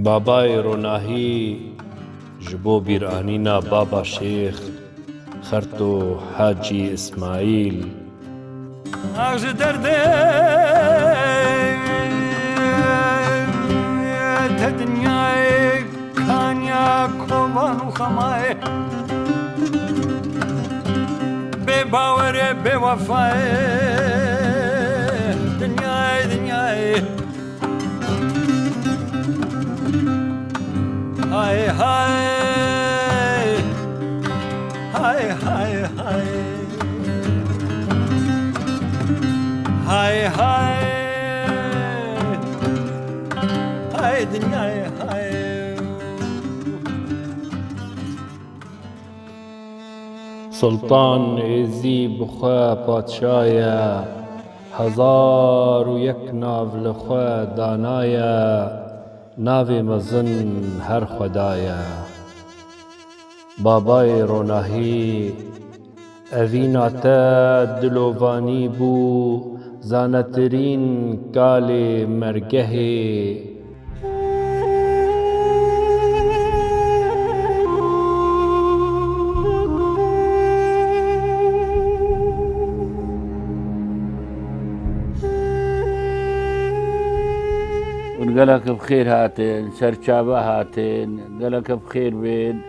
بابای روناهی جبو بیرانینا بابا شیخ خرتو حاجی اسماعیل از درده دنیای کانیا کوبان و خمای به باور به وفای دنیای های های های های های های های دنیای های سلطان ایزی بخوا پادشایا 1001 ناو لخوا دانایا ناو مزن هر خدایا بابای روناهی اوینا تا دلووانی بو زانترین کال مرگه قالك بخير هاتين سرچابه هاتين قالك بخير بين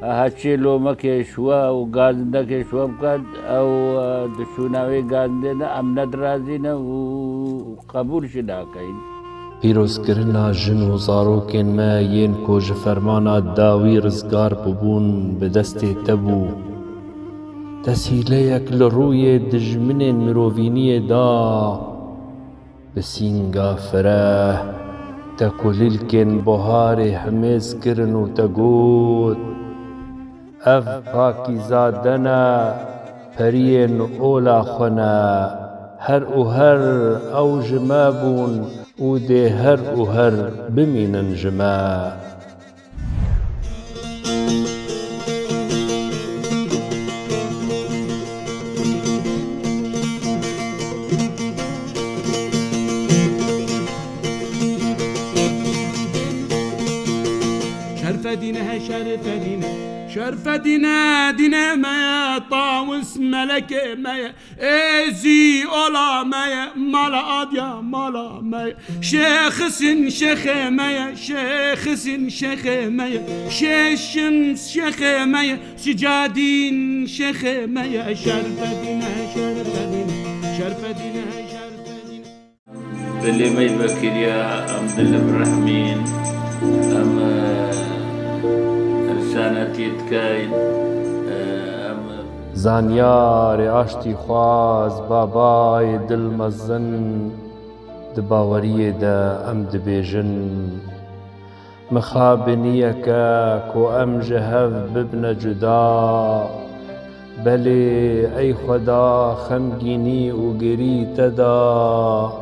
هاتشي لو مكي شوا وغازنده شوا بقد او دشوناوي غازنده ام ندرازينه وقبول شداكين پیروزکرنا جن و زاروکن ما ین کوج فرمانا داوی رزگار ببون به دست تبو تسهیلیک لروی دجمن مروینی دا بسینگا فرح تکلیلکن بهار حمیز کرن و تگود اف پاکی زادنا پرین اولا خنا هر و هر او جمابون و ده هر و هر بمینن جما شرف دينه ما طاوس ملك ما ازي اولا ما مالا اديا مالا ما شيخ سن شيخ ما شيخ سن شيخ ما شيخ شمس شيخ ما سجادين شيخ ما شرف دينه اللي ما يبكر يا ام دل الرحمين ام رسانتي تكاين زانیار آشتی خواز بابای دل مزن دباوری دا ام دبیجن مخابنیکا کو ام جهف ببن جدا بلی ای خدا خمگینی و گری تدا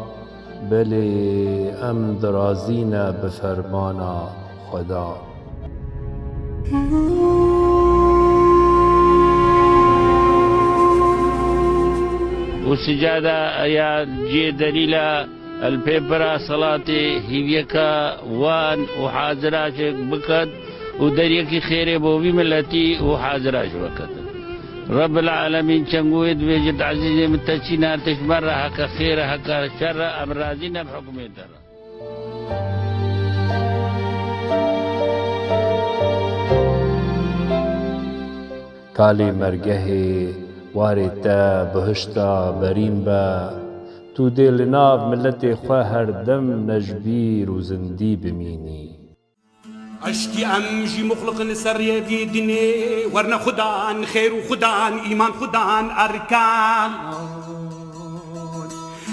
بلی ام درازینا بفرمانا خدا والسجادة يا جي دليلة البيبرا صلاتي هيفيكا وان وحاضراش بكت ودريكي خيري بوبي ملتي وحاضراش بكت رب العالمين شنقويد بيجد عزيزي متشينا تشمر هكا خير هكا شر أمراضينا بحكم الدرا کالی مرگه واری تا بهشتا برین با تو دل ناف ملت خواه هر دم نجبیر و زندی بمینی اشتي امجي مخلق لسر يدي دني ورنا خدان خير وخدان ايمان خدان اركان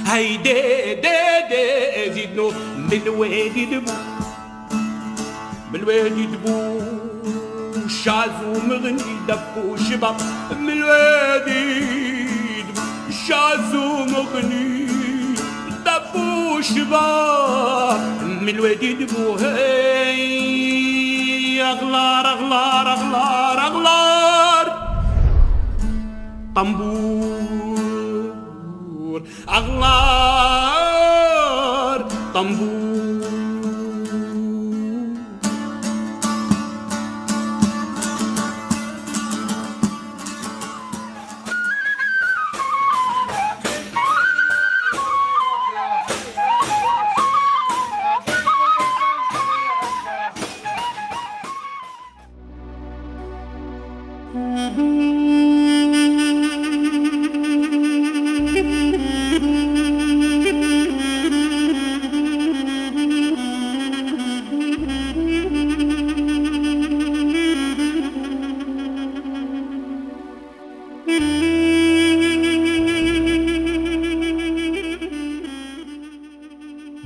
هيدي دي زيدنو بالوادي دبو شازو مغني دبو شباب بالوادي دبو شازو مغني دبو شباب من الوادي دبو هي اغلار اغلار اغلار اغلار طنبور اغلار طنبور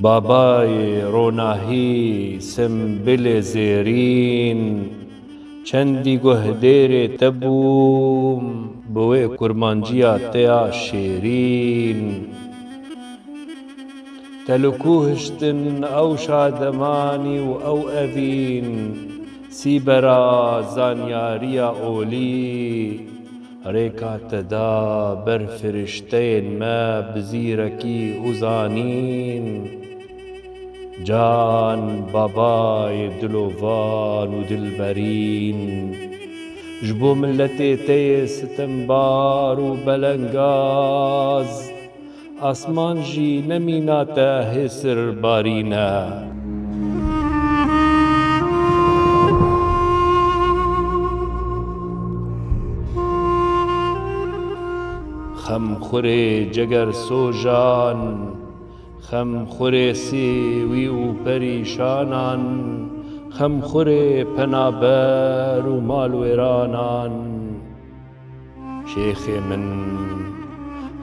بابای ڕۆناهی سمبل زێرین چەندی گوهدێرێ تەبووم بۆوێ کورمانجیە تەیا شێرین تەلوکو هشتن ئەو شادەمانی و ئەو ئەڤین سیبەرا زانیاریە ئۆلی ڕێکاتەدا بەر فریشتەیەن مە بزیرەکی وزانین جان بابای دلۆڤان و دلبەرین ji bo milletê te yê sitembar û belengaz asman jî nemînate hêsir barîne خەمخورێ جەگەر سۆژان خەمخورێ سێوی و پەریشانان خەمخورێ پەنابەر و ماڵوێرانان شێخێ من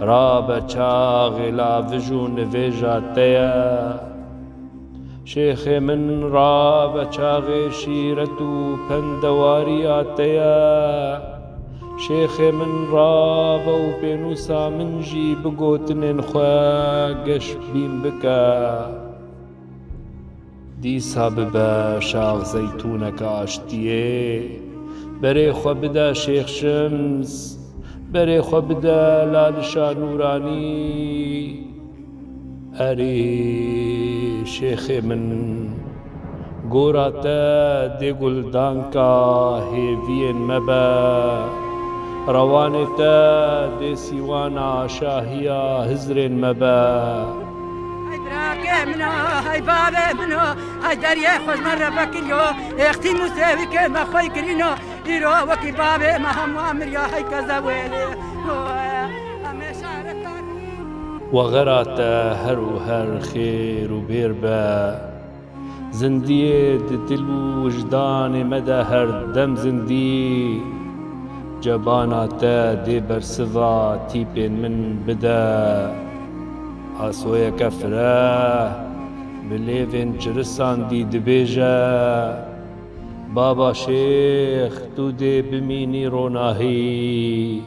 ڕابە چاغێ لاڤژ و نوێژا تەیە شێخێ من ڕابە چاغێ شیرەت و پەندەواریە تەیە شێخێ من ڕابە و پێنووسا منژی بگۆتنێن خوێ گەشت بیم بکە دیسا ببە شاغ زەیتونەکە ئاشتیێ بەرێ خۆ بدە شێخ شمس بەرێ خۆ بدە لالشا نورانی ئەرێ شێخێ من گۆراتە دێگولدانکە هێڤیێن مەبە ڕەوانێتە دێ سیوانە شاهیە هزرێن مەبە منو هاي بابي منو هاي دريا خوش مرة بكريو اختي مساوي كما خوي كرينو يرو وكي بابي ما هم عمر يا هاي كذا ويلي وغراتە هەر و هەر خێر و بێر بە زندیێ دل و وجدانێ مەدە هەردەم زندی جەباناتە دێ بەرسڤا تیپێن من بدە ئاسۆیەکە فرە بلێڤێن چرساندی دبێژە بابا شێخ تو دێ بمینی ڕۆناهی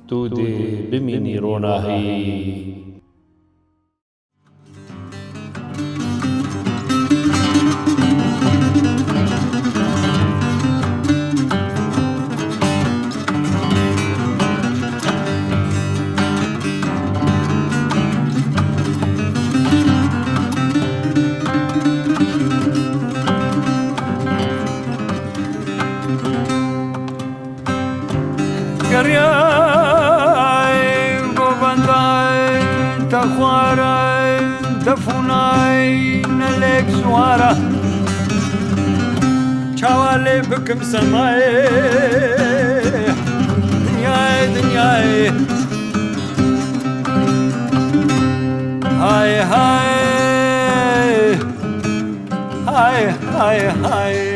تو دێ بمینی ڕۆناهی چاوالێ بکەم سەمایێ دنیای دنیای های های های های های